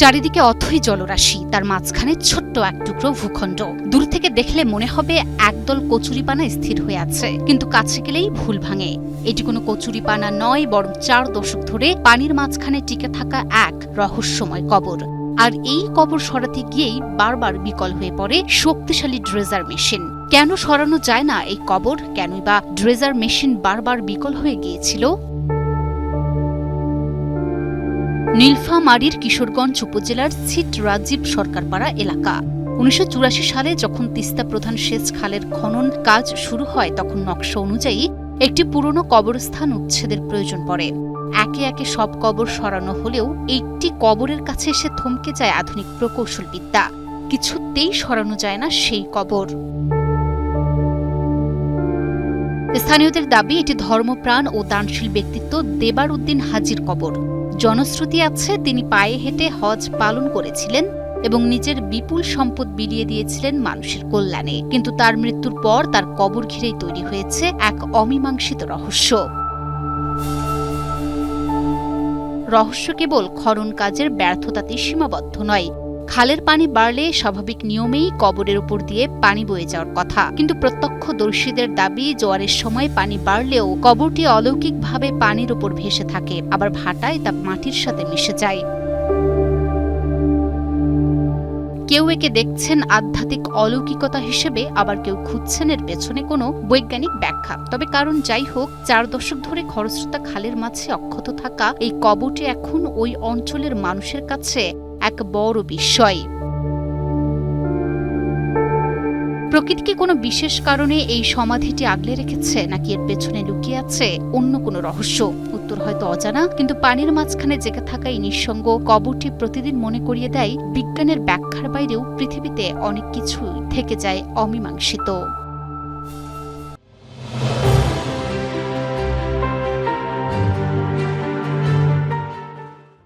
চারিদিকে অথই জলরাশি, তার মাঝখানে ছোট্ট এক টুকরো ভূখণ্ড। দূর থেকে দেখলে মনে হবে একদল কচুরিপানা স্থির হয়ে আছে, কিন্তু কাছে গেলেই ভুল ভাঙে। এটি কোনো কচুরিপানা নয়, বরং 4 দশক ধরে পানির মাঝখানে টিকে থাকা এক রহস্যময় কবর। আর এই কবর সরাতে গিয়েই বারবার বিকল হয়ে পড়ে শক্তিশালী ড্রেজার মেশিন। কেন সরানো যায় না এই কবর? কেনই বা ড্রেজার মেশিন বারবার বিকল হয়ে গিয়েছিল? নীলফামারীর কিশোরগঞ্জ উপজেলার ছিট রাজীব সরকারপাড়া এলাকা। 1984 সালে যখন তিস্তা প্রধান সেচ খালের খনন কাজ শুরু হয়, তখন নকশা অনুযায়ী একটি পুরনো কবরস্থান উচ্ছেদের প্রয়োজন পড়ে। একে একে সব কবর সরানো হলেও একটি কবরের কাছে এসে থমকে যায় আধুনিক প্রকৌশলবিদ্যা। কিছুতেই সরানো যায় না সেই কবর। স্থানীয়দের দাবি, এটি ধর্মপ্রাণ ও দানশীল ব্যক্তিত্ব দেবার উদ্দিন হাজির কবর। জনশ্রুতি আছে, তিনি পায়ে হেঁটে হজ পালন করেছিলেন এবং নিজের বিপুল সম্পদ বিলিয়ে দিয়েছিলেন মানুষের কল্যাণে। কিন্তু তার মৃত্যুর পর তার কবর ঘিরেই তৈরি হয়েছে এক অমীমাংসিত রহস্য। রহস্য কেবল খনন কাজের ব্যর্থতাতেই সীমাবদ্ধ নয়। খালের পানি বাড়লে স্বাভাবিক নিয়মেই কবরের উপর দিয়ে পানি বয়ে যাওয়ার কথা, কিন্তু প্রত্যক্ষদর্শীদের দাবি, জোয়ারের সময় পানি বাড়লেও কবরটি অলৌকিকভাবে পানির উপর ভেসে থাকে, আবার ভাটায় তা মাটির সাথে মিশে যায়। কেউ একে দেখছেন আধ্যাত্মিক অলৌকিকতা হিসেবে, আবার কেউ খুঁজছেন এর পেছনে কোনো বৈজ্ঞানিক ব্যাখ্যা। তবে কারণ যাই হোক, 4 দশক ধরে খরস্রোতা খালের মাঝে অক্ষত থাকা এই কবরটি এখন ওই অঞ্চলের মানুষের কাছে এক বড় বিস্ময়। প্রকৃতি কি কোনো বিশেষ কারণে এই সমাধিটি আগলে রেখেছে, নাকি এর পেছনে লুকিয়ে আছে অন্য কোনো রহস্য? উত্তর হয়তো অজানা, কিন্তু পানির মাঝখানে জেগে থাকা এই নিঃসঙ্গ কবরটি প্রতিদিন মনে করিয়ে দেয়, বিজ্ঞানের ব্যাখ্যার বাইরেও পৃথিবীতে অনেক কিছুই থেকে যায় অমীমাংসিত।